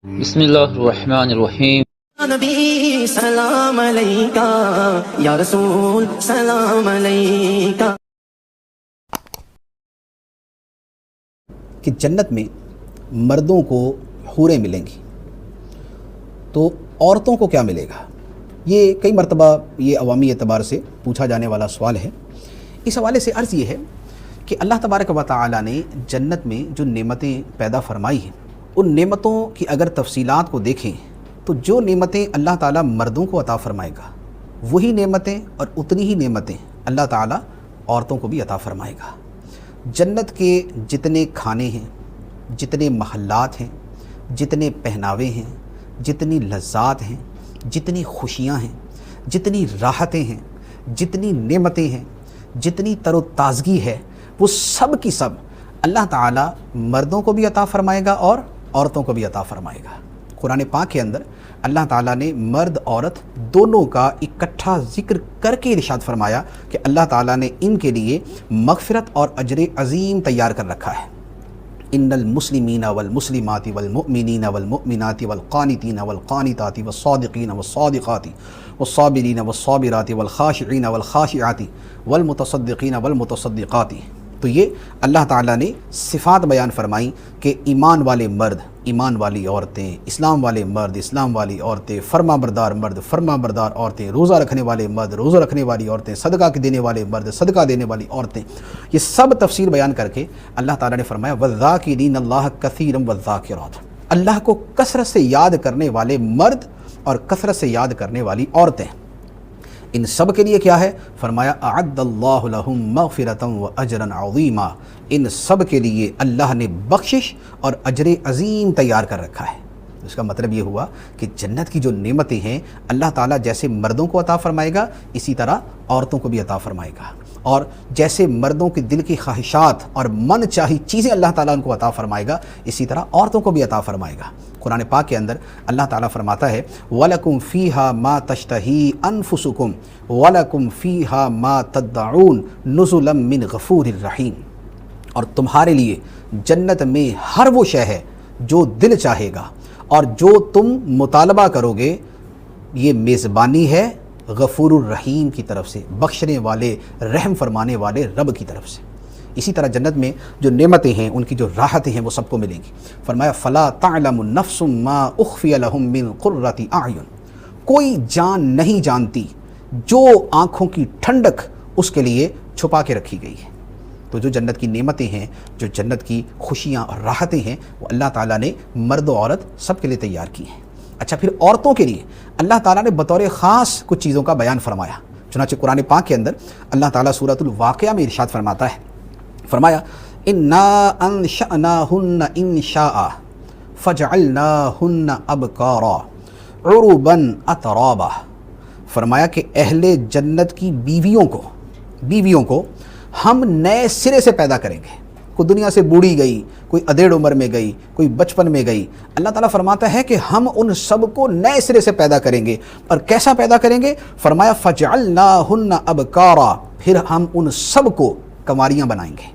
بسم اللہ الرحمن الرحیم۔ نبی سلام علیکہ، یا رسول سلام علیکہ۔ کہ جنت میں مردوں کو حوریں ملیں گی تو عورتوں کو کیا ملے گا؟ یہ کئی مرتبہ یہ عوامی اعتبار سے پوچھا جانے والا سوال ہے۔ اس حوالے سے عرض یہ ہے کہ اللہ تبارک و تعالی نے جنت میں جو نعمتیں پیدا فرمائی ہیں، ان نعمتوں کی اگر تفصیلات کو دیکھیں تو جو نعمتیں اللہ تعالیٰ مردوں کو عطا فرمائے گا، وہی نعمتیں اور اتنی ہی نعمتیں اللہ تعالیٰ عورتوں کو بھی عطا فرمائے گا۔ جنت کے جتنے کھانے ہیں، جتنے محلات ہیں، جتنے پہناوے ہیں، جتنی لذات ہیں، جتنی خوشیاں ہیں، جتنی راحتیں ہیں، جتنی نعمتیں ہیں، جتنی تر و تازگی ہے، وہ سب کی سب اللہ تعالیٰ مردوں کو بھی عطا فرمائے گا اور عورتوں کو بھی عطا فرمائے گا۔ قرآن پاک کے اندر اللہ تعالیٰ نے مرد عورت دونوں کا اکٹھا ذکر کر کے ارشاد فرمایا کہ اللہ تعالیٰ نے ان کے لیے مغفرت اور اجر عظیم تیار کر رکھا ہے۔ ان المسلمین والمسلمات والمؤمنین والمؤمنات والقانتین والقانتات والصادقین والصادقات والصابرین والصابرات والخاشعین والخاشعات والمتصدقین والمتصدقات۔ تو یہ اللہ تعالیٰ نے صفات بیان فرمائیں کہ ایمان والے مرد، ایمان والی عورتیں، اسلام والے مرد، اسلام والی عورتیں، فرما بردار مرد، فرما بردار عورتیں، روزہ رکھنے والے مرد، روزہ رکھنے والی عورتیں، صدقہ دینے والے مرد، صدقہ دینے والی عورتیں، یہ سب تفصیل بیان کر کے اللہ تعالیٰ نے فرمایا وَالذَّاكِرِينَ اللَّهَ كَثِيرًا وَالذَّاكِرَاتِ، اللہ کو کثرت سے یاد کرنے والے مرد اور کثرت سے یاد کرنے والی عورتیں۔ ان سب کے لیے کیا ہے؟ فرمایا اعد اللہ لہم مغفرۃ واجرا عظیما، ان سب کے لیے اللہ نے بخشش اور اجر عظیم تیار کر رکھا ہے۔ اس کا مطلب یہ ہوا کہ جنت کی جو نعمتیں ہیں اللہ تعالیٰ جیسے مردوں کو عطا فرمائے گا، اسی طرح عورتوں کو بھی عطا فرمائے گا، اور جیسے مردوں کے دل کی خواہشات اور من چاہی چیزیں اللہ تعالیٰ ان کو عطا فرمائے گا، اسی طرح عورتوں کو بھی عطا فرمائے گا۔ قرآن پاک کے اندر اللہ تعالیٰ فرماتا ہے وَلَكُمْ فِيهَا مَا تَشْتَهِي أَنفُسُكُمْ وَلَكُمْ فِيهَا مَا تَدَّعُونَ نُزُلًا مِّن غَفُورٍ رَحِيمٍ، اور تمہارے لیے جنت میں ہر وہ شے ہے جو دل چاہے گا اور جو تم مطالبہ کرو گے، یہ میزبانی ہے غفور الرحیم کی طرف سے، بخشنے والے رحم فرمانے والے رب کی طرف سے۔ اسی طرح جنت میں جو نعمتیں ہیں، ان کی جو راحتیں ہیں، وہ سب کو ملیں گی۔ فرمایا فَلَا تَعْلَمُ نَفْسٌ مَّا أُخْفِيَ لَهُم مِّن قُرَّةِ أَعْيُن، کوئی جان نہیں جانتی جو آنکھوں کی ٹھنڈک اس کے لیے چھپا کے رکھی گئی ہے۔ تو جو جنت کی نعمتیں ہیں، جو جنت کی خوشیاں اور راحتیں ہیں، وہ اللہ تعالیٰ نے مرد و عورت سب کے لیے تیار کی ہیں۔ اچھا، پھر عورتوں کے لیے اللہ تعالیٰ نے بطور خاص کچھ چیزوں کا بیان فرمایا۔ چنانچہ قرآن پاک کے اندر اللہ تعالیٰ سورۃ الواقعہ میں ارشاد فرماتا ہے، فرمایا اِنَّا أَنشَأْنَاهُنَّ إِنشَاءً فَجَعَلْنَاهُنَّ أَبْكَارًا عُرُبًا أَتْرَابًا، فرمایا کہ اہل جنت کی بیویوں کو ہم نئے سرے سے پیدا کریں گے۔ کوئی دنیا سے بوڑھی گئی، کوئی ادھیڑ عمر میں گئی، کوئی بچپن میں گئی، اللہ تعالیٰ فرماتا ہے کہ ہم ان سب کو نئے سرے سے پیدا کریں گے۔ اور کیسا پیدا کریں گے؟ فرمایا فَجَعَلْنَاهُنَّ أَبْكَارًا، پھر ہم ان سب کو کنواریاں بنائیں گے،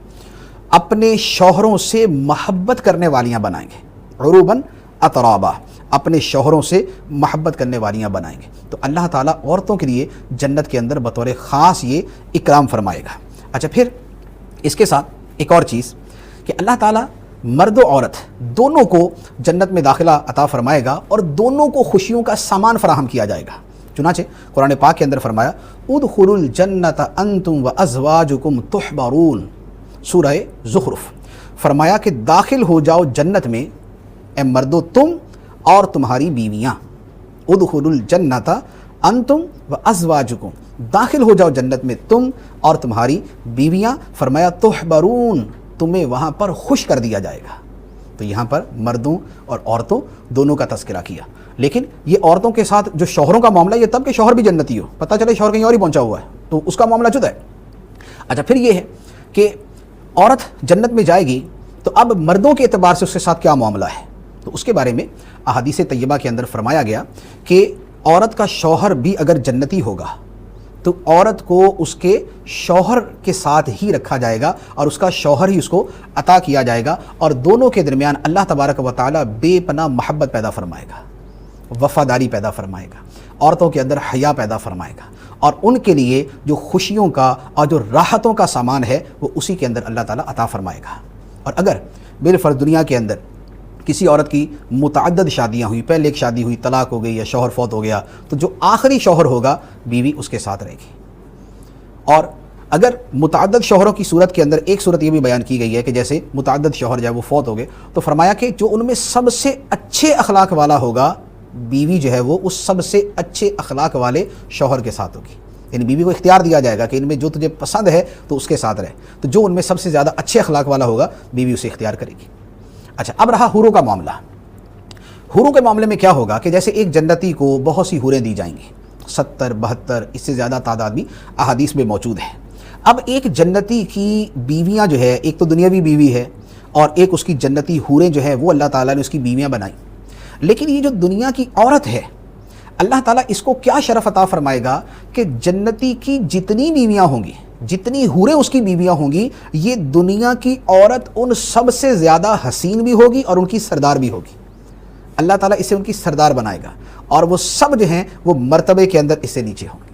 اپنے شوہروں سے محبت کرنے والیاں بنائیں گے، عروباً اترابا، اپنے شوہروں سے محبت کرنے والیاں بنائیں گے۔ تو اللہ تعالیٰ عورتوں کے لیے جنت کے اندر بطور خاص یہ اکرام فرمائے گا۔ اچھا، پھر اس کے ساتھ ایک اور چیز کہ اللہ تعالیٰ مرد و عورت دونوں کو جنت میں داخلہ عطا فرمائے گا اور دونوں کو خوشیوں کا سامان فراہم کیا جائے گا۔ چنانچہ قرآن پاک کے اندر فرمایا ادخلوا الجنت انتم وازواجکم تحبرون، سورہ زخرف، فرمایا کہ داخل ہو جاؤ جنت میں اے مردو تم اور تمہاری بیویاں، ادخلوا الجنت انتم وازواجکم، داخل ہو جاؤ جنت میں تم اور تمہاری بیویاں، فرمایا تحبرون، تمہیں وہاں پر خوش کر دیا جائے گا۔ تو یہاں پر مردوں اور عورتوں دونوں کا تذکرہ کیا، لیکن یہ عورتوں کے ساتھ جو شوہروں کا معاملہ، یہ تب کہ شوہر بھی جنتی ہو، پتہ چلے شوہر کہیں اور ہی پہنچا ہوا ہے تو اس کا معاملہ جدا ہے۔ اچھا، پھر یہ ہے کہ عورت جنت میں جائے گی تو اب مردوں کے اعتبار سے اس کے ساتھ کیا معاملہ ہے، تو اس کے بارے میں احادیث طیبہ کے اندر فرمایا گیا کہ عورت کا شوہر بھی اگر جنتی ہوگا تو عورت کو اس کے شوہر کے ساتھ ہی رکھا جائے گا اور اس کا شوہر ہی اس کو عطا کیا جائے گا، اور دونوں کے درمیان اللہ تبارک و تعالیٰ بے پناہ محبت پیدا فرمائے گا، وفاداری پیدا فرمائے گا، عورتوں کے اندر حیا پیدا فرمائے گا، اور ان کے لیے جو خوشیوں کا اور جو راحتوں کا سامان ہے وہ اسی کے اندر اللہ تعالیٰ عطا فرمائے گا۔ اور اگر بالفرض دنیا کے اندر کسی عورت کی متعدد شادیاں ہوئی، پہلے ایک شادی ہوئی، طلاق ہو گئی یا شوہر فوت ہو گیا، تو جو آخری شوہر ہوگا بیوی اس کے ساتھ رہے گی۔ اور اگر متعدد شوہروں کی صورت کے اندر ایک صورت یہ بھی بیان کی گئی ہے کہ جیسے متعدد شوہر جو ہے وہ فوت ہو گئے، تو فرمایا کہ جو ان میں سب سے اچھے اخلاق والا ہوگا، بیوی جو ہے وہ اس سب سے اچھے اخلاق والے شوہر کے ساتھ ہوگی۔ یعنی بیوی کو اختیار دیا جائے گا کہ ان میں جو تجھے پسند ہے تو اس کے ساتھ رہے، تو جو ان میں سب سے زیادہ اچھے اخلاق والا ہوگا بیوی اسے اختیار کرے گی۔ اچھا، اب رہا حوروں کا معاملہ۔ حوروں کے معاملے میں کیا ہوگا کہ جیسے ایک جنتی کو بہت سی حوریں دی جائیں گی، 70 72 اس سے زیادہ تعداد بھی احادیث میں موجود ہے۔ اب ایک جنتی کی بیویاں جو ہے، ایک تو دنیاوی بیوی ہے اور ایک اس کی جنتی حوریں جو ہیں وہ اللہ تعالیٰ نے اس کی بیویاں بنائیں، لیکن یہ جو دنیا کی عورت ہے اللہ تعالیٰ اس کو کیا شرف عطا فرمائے گا کہ جنتی کی جتنی بیویاں ہوں گی، جتنی حوریں اس کی بیویاں ہوں گی، یہ دنیا کی عورت ان سب سے زیادہ حسین بھی ہوگی اور ان کی سردار بھی ہوگی۔ اللہ تعالیٰ اسے ان کی سردار بنائے گا اور وہ سب جو ہیں وہ مرتبے کے اندر اس سے نیچے ہوں گے۔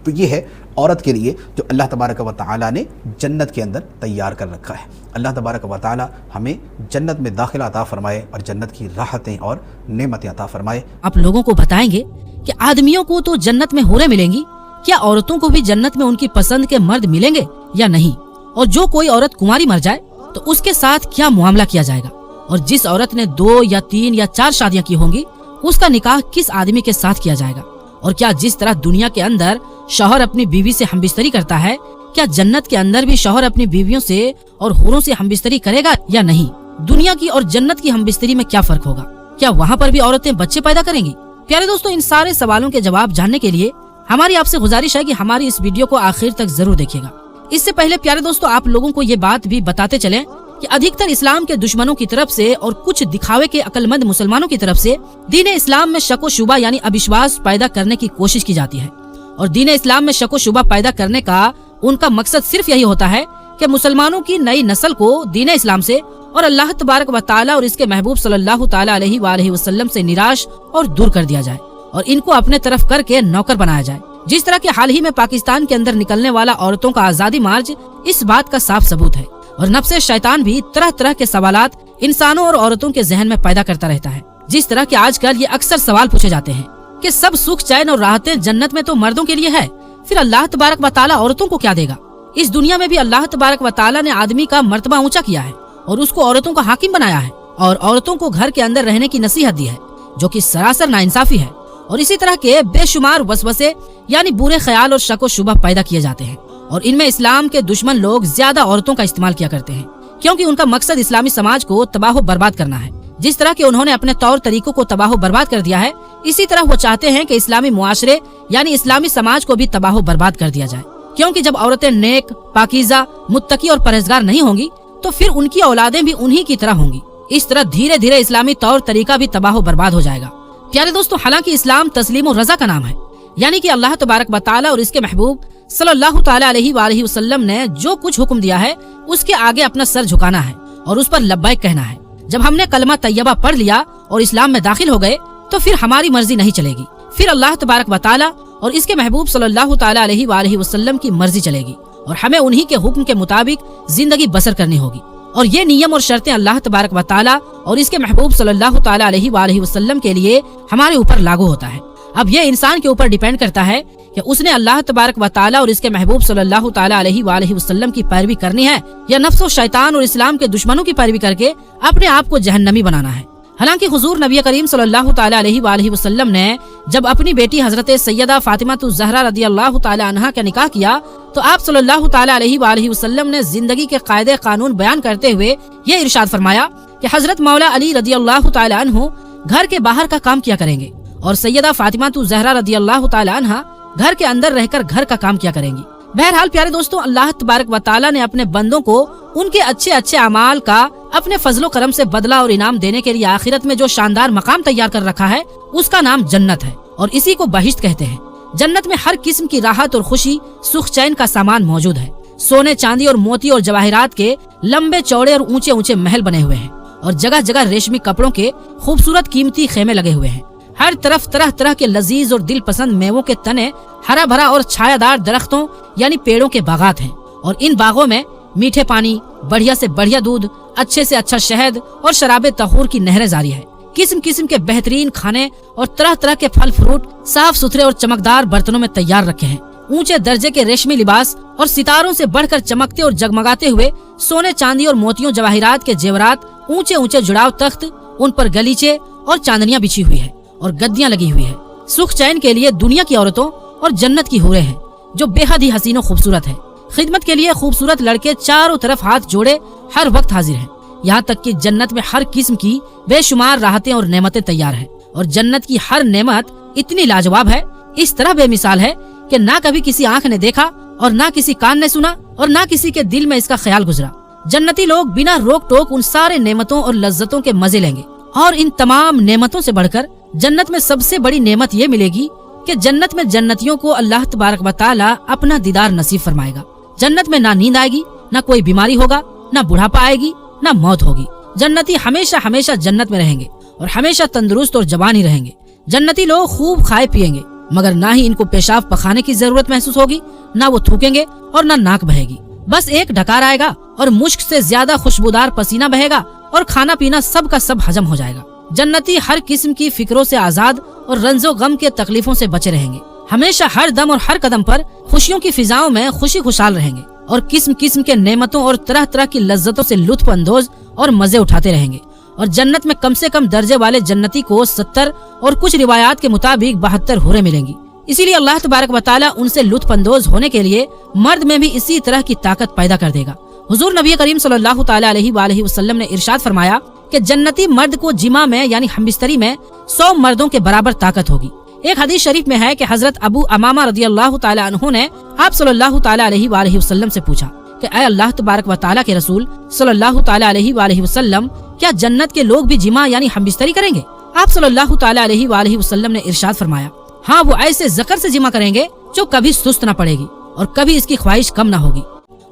تو یہ ہے عورت کے لیے جو اللہ تبارک و تعالیٰ نے جنت کے اندر تیار کر رکھا ہے۔ اللہ تبارک و تعالیٰ ہمیں جنت میں داخلہ عطا فرمائے اور جنت کی راحتیں اور نعمتیں عطا فرمائے۔ آپ لوگوں کو بتائیں گے کہ آدمیوں کو تو جنت میں حوریں ملیں گی، کیا عورتوں کو بھی جنت میں ان کی پسند کے مرد ملیں گے یا نہیں؟ اور جو کوئی عورت کنواری مر جائے تو اس کے ساتھ کیا معاملہ کیا جائے گا؟ اور جس عورت نے 2 یا 3 یا 4 شادیاں کی ہوں گی اس کا نکاح کس آدمی کے ساتھ کیا جائے گا؟ اور کیا جس طرح دنیا کے اندر شوہر اپنی بیوی سے ہمبستری کرتا ہے، کیا جنت کے اندر بھی شوہر اپنی بیویوں سے اور حوروں سے ہمبستری کرے گا یا نہیں؟ دنیا کی اور جنت کی ہمبستری میں کیا فرق ہوگا؟ کیا وہاں پر بھی عورتیں بچے پیدا کریں گی؟ پیارے دوستو، ان سارے سوالوں کے جواب جاننے کے لیے ہماری آپ سے گزارش ہے کہ ہماری اس ویڈیو کو آخر تک ضرور دیکھیے گا۔ اس سے پہلے پیارے دوستو، آپ لوگوں کو یہ بات بھی بتاتے چلیں کہ ادھکتر اسلام کے دشمنوں کی طرف سے اور کچھ دکھاوے کے عقل مند مسلمانوں کی طرف سے دین اسلام میں شک و شبہ یعنی اوشواس پیدا کرنے کی کوشش کی جاتی ہے، اور دین اسلام میں شک و شبہ پیدا کرنے کا ان کا مقصد صرف یہی ہوتا ہے کہ مسلمانوں کی نئی نسل کو دین اسلام سے اور اللہ تبارک و تعالیٰ اور اس کے محبوب صلی اللہ تعالیٰ علیہ وآلہ وسلم سے نراش اور دور کر دیا جائے اور ان کو اپنے طرف کر کے نوکر بنایا جائے۔ جس طرح کہ حال ہی میں پاکستان کے اندر نکلنے والا عورتوں کا آزادی مارچ اس بات کا صاف ثبوت ہے، اور نفس شیطان بھی طرح طرح کے سوالات انسانوں اور عورتوں کے ذہن میں پیدا کرتا رہتا ہے۔ جس طرح کہ آج کل یہ اکثر سوال پوچھے جاتے ہیں کہ سب سکھ چین اور راحتیں جنت میں تو مردوں کے لیے ہے، پھر اللہ تبارک و تعالیٰ عورتوں کو کیا دے گا؟ اس دنیا میں بھی اللہ تبارک و تعالیٰ نے آدمی کا مرتبہ اونچا کیا ہے اور اس کو عورتوں کا حاکم بنایا ہے اور عورتوں کو گھر کے اندر رہنے کی نصیحت دی ہے، جو کہ سراسر ناانصافی ہے۔ اور اسی طرح کے بے شمار وسوسے یعنی برے خیال اور شک و شبہ پیدا کیے جاتے ہیں، اور ان میں اسلام کے دشمن لوگ زیادہ عورتوں کا استعمال کیا کرتے ہیں، کیونکہ ان کا مقصد اسلامی سماج کو تباہ و برباد کرنا ہے۔ جس طرح کہ انہوں نے اپنے طور طریقوں کو تباہ و برباد کر دیا ہے، اسی طرح وہ چاہتے ہیں کہ اسلامی معاشرے یعنی اسلامی سماج کو بھی تباہ و برباد کر دیا جائے، کیونکہ جب عورتیں نیک، پاکیزہ، متقی اور پرہیزگار نہیں ہوں گی تو پھر ان کی اولادیں بھی انہی کی طرح ہوں گی۔ اس طرح دھیرے دھیرے اسلامی طور طریقہ بھی تباہ و برباد ہو جائے گا۔ پیارے دوستو، حالانکہ اسلام تسلیم و رضا کا نام ہے، یعنی کہ اللہ تبارک و تعالیٰ اور اس کے محبوب صلی اللہ تعالیٰ علیہ وآلہ وسلم نے جو کچھ حکم دیا ہے اس کے آگے اپنا سر جھکانا ہے اور اس پر لبیک کہنا ہے۔ جب ہم نے کلمہ طیبہ پڑھ لیا اور اسلام میں داخل ہو گئے تو پھر ہماری مرضی نہیں چلے گی، پھر اللہ تبارک و تعالیٰ اور اس کے محبوب صلی اللہ تعالیٰ علیہ وآلہ وسلم کی مرضی چلے گی اور ہمیں انہی کے حکم کے مطابق زندگی بسر کرنی ہوگی۔ اور یہ نیم اور شرطیں اللہ تبارک و تعالیٰ اور اس کے محبوب صلی اللہ تعالیٰ علیہ وآلہ وسلم کے لیے ہمارے اوپر لاگو ہوتا ہے۔ اب یہ انسان کے اوپر ڈیپینڈ کرتا ہے کہ اس نے اللہ تبارک و تعالیٰ اور اس کے محبوب صلی اللہ تعالیٰ علیہ وآلہ وسلم کی پیروی کرنی ہے یا نفس و شیطان اور اسلام کے دشمنوں کی پیروی کر کے اپنے آپ کو جہنمی بنانا ہے۔ حالانکہ حضور نبی کریم صلی اللہ تعالیٰ علیہ وآلہ وسلم نے جب اپنی بیٹی حضرت سیدہ فاطمہ الزہرا رضی اللہ تعالیٰ عنہا کا نکاح کیا تو آپ صلی اللہ تعالیٰ علیہ وآلہ وسلم نے زندگی کے قاعدے قانون بیان کرتے ہوئے یہ ارشاد فرمایا کہ حضرت مولا علی رضی اللہ تعالیٰ عنہ گھر کے باہر کا کام کیا کریں گے اور سیدہ فاطمہ الزہرا رضی اللہ تعالیٰ عنہا گھر کے اندر رہ کر گھر کا کام کیا کریں گی۔ بہرحال پیارے دوستو، اللہ تبارک و تعالیٰ نے اپنے بندوں کو ان کے اچھے اچھے اعمال کا اپنے فضل و کرم سے بدلہ اور انعام دینے کے لیے آخرت میں جو شاندار مقام تیار کر رکھا ہے اس کا نام جنت ہے اور اسی کو بہشت کہتے ہیں۔ जन्नत में हर किस्म की राहत और खुशी, सुख चैन का सामान मौजूद है। सोने, चांदी और मोती और जवाहरात के लंबे चौड़े और ऊंचे ऊंचे महल बने हुए हैं और जगह जगह रेशमी कपड़ों के खूबसूरत कीमती खेमे लगे हुए हैं। हर तरफ तरह तरह के लजीज और दिल पसंद मेवों के तने, हरा भरा और छायादार दरख्तों यानी पेड़ों के बागात हैं और इन बागों में मीठे पानी, बढ़िया से बढ़िया दूध, अच्छे से अच्छा शहद और शराबे तहूर की नहरें जारी है। किस्म किस्म के बेहतरीन खाने और तरह तरह के फल फ्रूट साफ सुथरे और चमकदार बर्तनों में तैयार रखे हैं। ऊंचे दर्जे के रेशमी लिबास और सितारों से बढ़कर चमकते और जगमगाते हुए सोने, चांदी और मोतियों जवाहिरात के जेवरात, ऊंचे ऊंचे जुड़ाव तख्त, उन पर गलीचे और चांदनियां बिछी हुई है और गद्दियां लगी हुई है। सुख चैन के लिए दुनिया की औरतों और जन्नत की हूरें हैं जो बेहद ही हसीन और खूबसूरत है। खिदमत के लिए खूबसूरत लड़के चारों तरफ हाथ जोड़े हर वक्त हाजिर हैं। यहाँ तक कि जन्नत में हर किस्म की बेशुमार राहतें और नेमतें तैयार हैं और जन्नत की हर नेमत इतनी लाजवाब है, इस तरह बेमिसाल है कि ना कभी किसी आंख ने देखा और ना किसी कान ने सुना और ना किसी के दिल में इसका ख्याल गुजरा। जन्नती लोग बिना रोक टोक उन सारे नेमतों और लज्जतों के मजे लेंगे और इन तमाम नेमतों से बढ़कर जन्नत में सबसे बड़ी नेमत ये मिलेगी कि जन्नत में जन्नतियों को अल्लाह तबारक व तआला अपना दीदार नसीब फरमाएगा। जन्नत में ना नींद आएगी, ना कोई बीमारी होगा, ना बुढ़ापा आएगी, ना मौत होगी। जन्नती हमेशा हमेशा जन्नत में रहेंगे और हमेशा तंदुरुस्त और जवान ही रहेंगे। जन्नती लोग खूब खाए पिएंगे मगर ना ही इनको पेशाब पखाने की जरूरत महसूस होगी, ना वो थूकेंगे और ना नाक बहेगी। बस एक ढकार आएगा और मुश्क से ज्यादा खुशबूदार पसीना बहेगा और खाना पीना सब का सब हजम हो जाएगा। जन्नती हर किस्म की फिक्रों से आजाद और रंजो गम के तकलीफों से बचे रहेंगे। हमेशा हर दम और हर कदम पर खुशियों की फिजाओं में खुशी खुशहाल रहेंगे और किस्म किस्म के नेमतों और तरह तरह की लज्जतों से लुत्फ अंदोज और मजे उठाते रहेंगे। और जन्नत में कम से कम दर्जे वाले जन्नती को 70 और कुछ रिवायात के मुताबिक 72 हूरें मिलेंगी। इसीलिए अल्लाह तबारक व तआला उनसे लुत्फ अंदोज होने के लिए मर्द में भी इसी तरह की ताकत पैदा कर देगा। हुजूर नबी करीम सल्लल्लाहु तआला अलैहि वसल्लम ने इरशाद फरमाया कि जन्नती मर्द को जिमा में यानी हमबिस्तरी में 100 मर्दों के बराबर ताकत होगी। एक हदीस शरीफ में है कि हजरत अबू अमामा रदियल्लाहु ताला अन्हु ने आप सल्लल्लाहु ताला अलैहि वसल्लम से पूछा कि ऐ अल्लाह तबारक व तआला के रसूल सल्लल्लाहु ताला अलैहि वसल्लम, क्या जन्नत के लोग भी जिमा यानी हमबिस्तरी करेंगे? आप सल्लल्लाहु ताला अलैहि वसल्लम ने इरशाद फरमाया, हाँ, वो ऐसे ज़कर से जिमा करेंगे जो कभी सुस्त न पड़ेगी और कभी इसकी ख्वाहिश कम न होगी।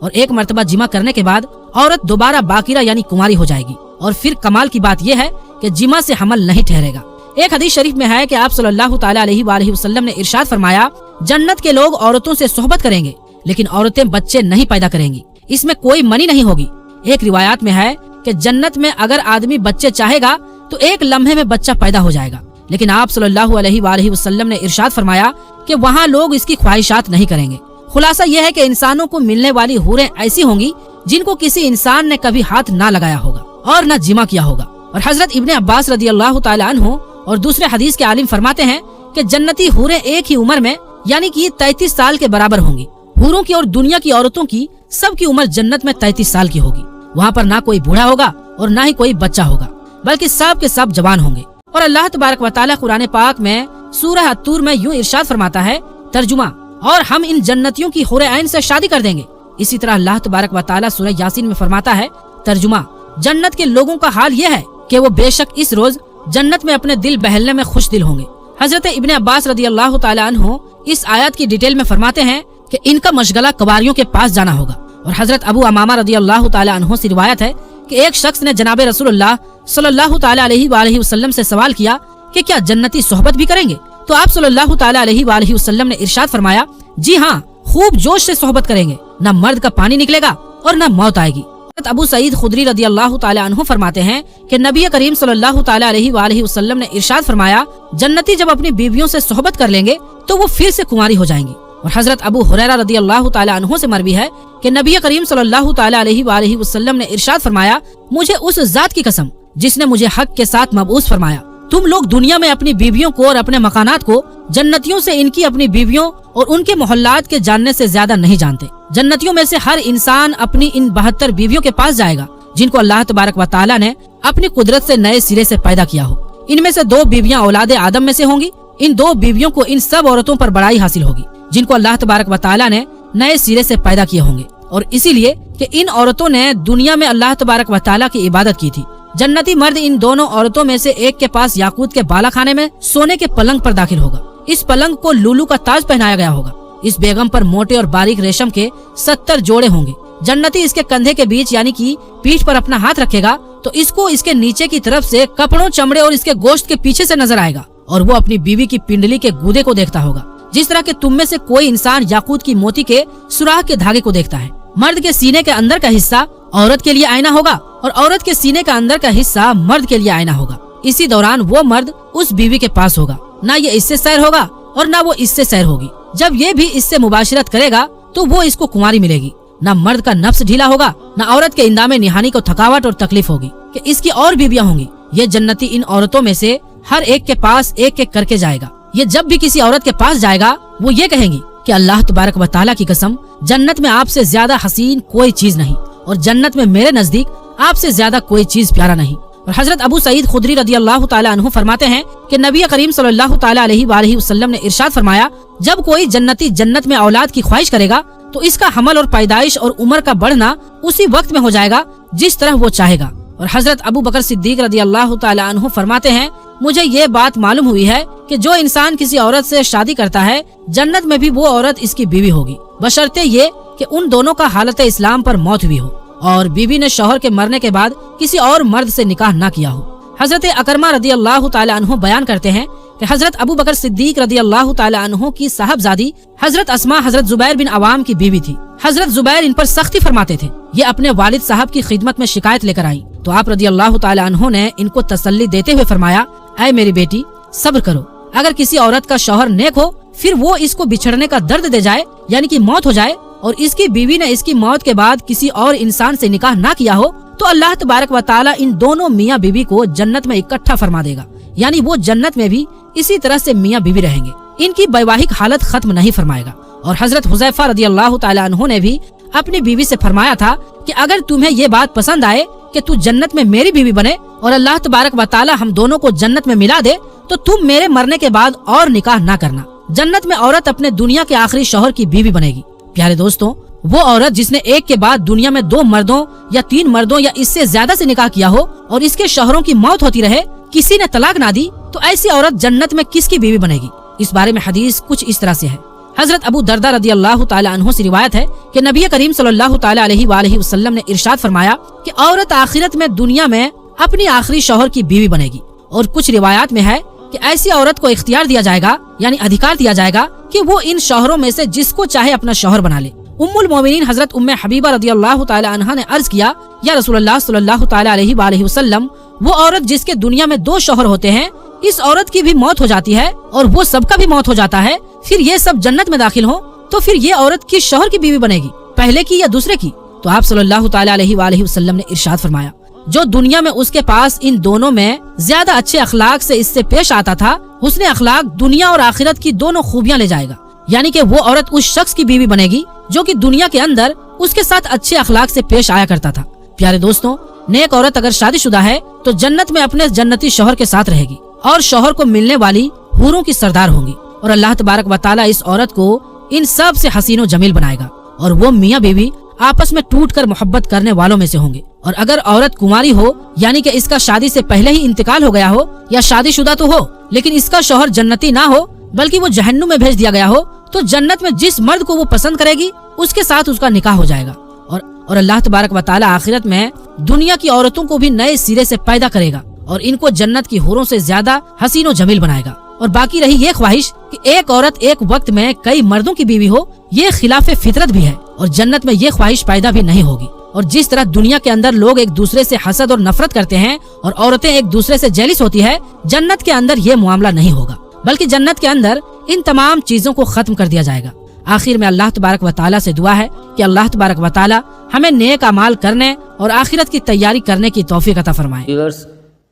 और एक मर्तबा जिमा करने के बाद औरत दोबारा बाकिरा यानी कुंवारी हो जाएगी। और फिर कमाल की बात यह है कि जिमा से हमल नहीं ठहरेगा। एक हदीस शरीफ में है कि आप सल्लल्लाहु ताला अलैहि वसल्लम ने इरशाद फरमाया, जन्नत के लोग औरतों से सोहबत करेंगे लेकिन औरतें बच्चे नहीं पैदा करेंगी, इसमें कोई मनी नहीं होगी। एक रिवायत में है कि जन्नत में अगर आदमी बच्चे चाहेगा तो एक लम्हे में बच्चा पैदा हो जाएगा, लेकिन आप सल्लल्लाहु अलैहि वसल्लम ने इरशाद फरमाया कि वहाँ लोग इसकी ख्वाहिशात नहीं करेंगे। खुलासा यह है कि इंसानों को मिलने वाली हूरें ऐसी होंगी जिनको किसी इंसान ने कभी हाथ ना लगाया होगा और न जिमा किया होगा। और हजरत इब्ने अब्बास रदियल्लाहु ताला अन्हु और दूसरे हदीस के आलिम फरमाते हैं कि जन्नती हूरें एक ही उम्र में यानी कि 33 साल के बराबर होंगी। हूरों की और दुनिया की औरतों की सबकी उम्र जन्नत में 33 साल की होगी। वहाँ पर ना कोई बूढ़ा होगा और ना ही कोई बच्चा होगा, बल्कि सब के सब जवान होंगे। और अल्लाह तबारक व तआला कुरान पाक में सूरह अत्तूर में यूं इरशाद फरमाता है, तर्जुमा, और हम इन जन्नतियों की हूरें ऐन से शादी कर देंगे। इसी तरह अल्लाह तबारक व तआला सूरह यासीन में फरमाता है, तर्जुमा, जन्नत के लोगों का हाल यह है कि वो बेशक इस रोज जन्नत में अपने दिल बहलने में खुश दिल होंगे। हजरत इब्ने अब्बास रदियल्लाहु ताला अन्हु इस आयत की डिटेल में फरमाते हैं कि इनका मशगला कवारियों के पास जाना होगा। और हजरत अबू अमामा रदियल्लाहु ताला अन्हु से रिवायत है कि एक शख्स ने जनाब रसूलुल्लाह सल्लल्लाहु ताला अलैहि वसल्लम से सवाल किया कि क्या जन्नती सोहबत भी करेंगे? तो आप सल्लल्लाहु ताला अलैहि वसल्लम ने इरशाद फरमाया, जी हाँ, खूब जोश से सोहबत करेंगे, न मर्द का पानी निकलेगा और न मौत आएगी। अबू सईद खुदरी रदियल्लाहु ताला अन्हु फरमाते हैं कि नबी करीम सल्लल्लाहु ताला अलैहि वसल्लम ने इरशाद फरमाया, जन्नती जब अपनी बीवियों से सोहबत कर लेंगे तो वो फिर से कुंवारी हो जाएंगी। और हजरत अबू हुरैरा रदियल्लाहु ताला अन्हु से मरवी है कि नबी करीम सल्लल्लाहु ताला अलैहि वसल्लम ने इरशाद फरमाया, मुझे उस जात की कसम जिसने मुझे हक के साथ मबऊस फरमाया, तुम लोग दुनिया में अपनी बीवियों को और अपने मकानात को जन्नतियों से इनकी अपनी बीवियों और उनके मोहल्लात के जानने से ज्यादा नहीं जानते। जन्नतियों में से हर इंसान अपनी इन 72 बीवियों के पास जाएगा जिनको अल्लाह तबारक व तआला ने अपनी कुदरत से नए सिरे से पैदा किया हो। इनमें से 2 बीवियां औलाद आदम में से होंगी। इन 2 बीवियों को इन सब औरतों पर बड़ाई हासिल होगी जिनको अल्लाह तबारक व तआला ने नए सिरे से पैदा किए होंगे, और इसीलिए कि इन औरतों ने दुनिया में अल्लाह तबारक व तआला की इबादत की थी। जन्नती मर्द इन दोनों औरतों में से एक के पास याकूत के बाला खाने में सोने के पलंग पर दाखिल होगा। इस पलंग को लूलू का ताज पहनाया गया होगा। इस बेगम पर मोटे और बारीक रेशम के 70 जोड़े होंगे। जन्नती इसके कंधे के बीच यानी कि पीठ पर अपना हाथ रखेगा तो इसको इसके नीचे की तरफ से कपड़ों, चमड़े और इसके गोश्त के पीछे से नजर आएगा और वो अपनी बीवी की पिंडली के गूदे को देखता होगा, जिस तरह के तुम में से कोई इंसान याकूत की मोती के सुराख के धागे को देखता है। मर्द के सीने के अंदर का हिस्सा औरत के लिए आईना होगा और औरत के सीने का अंदर का हिस्सा मर्द के लिए आईना होगा। इसी दौरान वो मर्द उस बीवी के पास होगा, ना ये इससे सैर होगा और ना वो इससे सैर होगी। जब ये भी इससे मुबाशरत करेगा तो वो इसको कुंवारी मिलेगी। ना मर्द का नफ्स ढीला होगा, ना औरत के इंदामे निहानी को थकावट और तकलीफ होगी कि इसकी और बीवियां होंगी। ये जन्नती इन औरतों में से हर एक के पास एक एक करके जाएगा। ये जब भी किसी औरत के पास जाएगा वो ये कहेंगी कि अल्लाह तबारक व तआला की कसम, जन्नत में आपसे ज्यादा हसीन कोई चीज नहीं और जन्नत में मेरे नजदीक आपसे ज्यादा कोई चीज प्यारा नहीं। और हजरत अबू सईद खुदरी रदियल्लाहु ताला अन्हु फरमाते हैं कि नबी करीम सल्लल्लाहु ताला अलैहि वसल्लम ने इरशाद फरमाया, जब कोई जन्नती जन्नत में औलाद की ख्वाहिश करेगा तो इसका हमल और पैदाइश और उम्र का बढ़ना उसी वक्त में हो जाएगा जिस तरह वो चाहेगा। और हजरत अबू बकर सिद्दीक रदियल्लाहु ताला अन्हु फरमाते हैं, मुझे ये बात मालूम हुई है कि जो इंसान किसी औरत से शादी करता है जन्नत में भी वो औरत इसकी बीवी होगी, बशर्ते ये कि उन दोनों का हालत इस्लाम पर मौत हुई हो और बीवी ने शौहर के मरने के बाद किसी और मर्द से निकाह ना किया हो। हजरत अकरमा रदियल्लाहु ताला अन्हु बयान करते हैं कि हजरत अबू बकर सिद्दीक रदियल्लाहु ताला अन्हु की साहबजादी हजरत अस्मा हजरत जुबैर बिन अवाम की बीवी थी। हजरत जुबैर इन पर सख्ती फरमाते थे। ये अपने वालिद साहब की खिदमत में शिकायत लेकर आई तो आप रदियल्लाहु ताला अन्हु ने इनको तसल्ली देते हुए फरमाया, ऐ मेरी बेटी सब्र करो, अगर किसी औरत का शौहर नेक हो फिर वो इसको बिछड़ने का दर्द दे जाए यानी कि मौत हो जाए और इसकी बीवी ने इसकी मौत के बाद किसी और इंसान से निकाह ना किया हो तो अल्लाह तबारक व तआला इन दोनों मियाँ बीवी को जन्नत में इकट्ठा फरमा देगा, यानी वो जन्नत में भी इसी तरह से मियाँ बीवी रहेंगे, इनकी वैवाहिक हालत खत्म नहीं फरमाएगा। और हजरत हुज़ैफा रदियल्लाहु ताला अन्हु ने भी अपनी बीवी से फरमाया था कि अगर तुम्हें ये बात पसंद आए कि तू जन्नत में मेरी बीवी बने और अल्लाह तबारक व तआला हम दोनों को जन्नत में मिला दे तो तुम मेरे मरने के बाद और निकाह ना करना। जन्नत में औरत अपने दुनिया के आखिरी शौहर की बीवी बनेगी। प्यारे दोस्तों, वो औरत जिसने एक के बाद दुनिया में 2 मर्दों या 3 मर्दों या इससे ज्यादा से निकाह किया हो और इसके शौहरों की मौत होती रहे, किसी ने तलाक ना दी, तो ऐसी औरत जन्नत में किसकी बीवी बनेगी? इस बारे में हदीस कुछ इस तरह से है। हजरत अबू दरदा रदियल्लाहु ताला अन्हु से रिवायत है कि नबी करीम सल्लल्लाहु ताला अलैहि वसल्लम ने इरशाद फरमाया कि औरत आखिरत में दुनिया में अपनी आखिरी शौहर की बीवी बनेगी। और कुछ रिवायात में है कि ऐसी औरत को इख्तियार दिया जाएगा यानी अधिकार दिया जाएगा कि वो इन शौहरों में से जिसको चाहे अपना शौहर बना ले। उम्मुल मोमिनीन हजरत उम्मे हबीबा रदियल्लाहु ताला अन्हा ने अर्ज किया, या रसूलुल्लाह सल्लल्लाहु ताला अलैहि वसल्लम, वो औरत जिसके दुनिया में 2 शौहर होते हैं, इस औरत की भी मौत हो जाती है और वो सबका भी मौत हो जाता है, फिर ये सब जन्नत में दाखिल हो तो फिर ये औरत किस शौहर की बीवी बनेगी, पहले की या दूसरे की? तो आप सल्लल्लाहु ताला अलैहि वसल्लम ने इरशाद फरमाया, जो दुनिया में उसके पास इन दोनों में ज्यादा अच्छे अखलाक से इससे पेश आता था, हुस्ने अखलाक दुनिया और आखिरत की दोनों खूबियां ले जाएगा, यानी कि वो औरत उस शख्स की बीवी बनेगी जो कि दुनिया के अंदर उसके साथ अच्छे अखलाक से पेश आया करता था। प्यारे दोस्तों, नेक औरत अगर शादीशुदा है तो जन्नत में अपने जन्नती शौहर के साथ रहेगी और शौहर को मिलने वाली हूरों की सरदार होंगी और अल्लाह तबारक व तआला इस औरत को इन सब से हसीनो जमील बनाएगा और वो मियाँ बीवी आपस में टूट कर मोहब्बत करने वालों में से होंगे। और अगर औरत कुंवारी हो यानी कि इसका शादी से पहले ही इंतकाल हो गया हो या शादीशुदा तो हो लेकिन इसका शौहर जन्नती ना हो बल्कि वो जहन्नुम में भेज दिया गया हो, तो जन्नत में जिस मर्द को वो पसंद करेगी उसके साथ उसका निकाह हो जाएगा। और अल्लाह तबारक व तआला आखिरत में दुनिया की औरतों को भी नए सिरे से पैदा करेगा और इनको जन्नत की हूरों से ज्यादा हसीनो जमील बनाएगा। और बाकी रही ये ख्वाहिश कि एक औरत एक वक्त में कई मर्दों की बीवी हो, ये खिलाफ फितरत भी है और जन्नत में ये ख्वाहिश पैदा भी नहीं होगी। और जिस तरह दुनिया के अंदर लोग एक दूसरे से हसद और नफरत करते हैं और औरतें एक दूसरे से जेलिस होती है, जन्नत के अंदर ये मामला नहीं होगा, बल्कि जन्नत के अंदर इन तमाम चीजों को खत्म कर दिया जाएगा। आखिर में अल्लाह तबारक व तआला से दुआ है कि अल्लाह तबारक व तआला हमें नेक अमाल करने और आखिरत की तैयारी करने की तौफीक अता फरमाए। व्यूअर्स,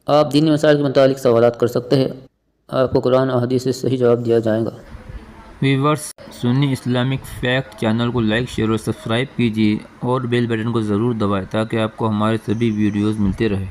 आप दीनी मसाइल के मुतालिक सवालात कर सकते हैं, आपको कुरान और हदीस से सही जवाब दिया जाएगा। Viewers, Sunni Islamic fact channel को लाइक, शेयर और सब्सक्राइब कीजिए और बेल बटन को ज़रूर दबाएं ताकि आपको हमारे सभी वीडियोज़ मिलते रहे।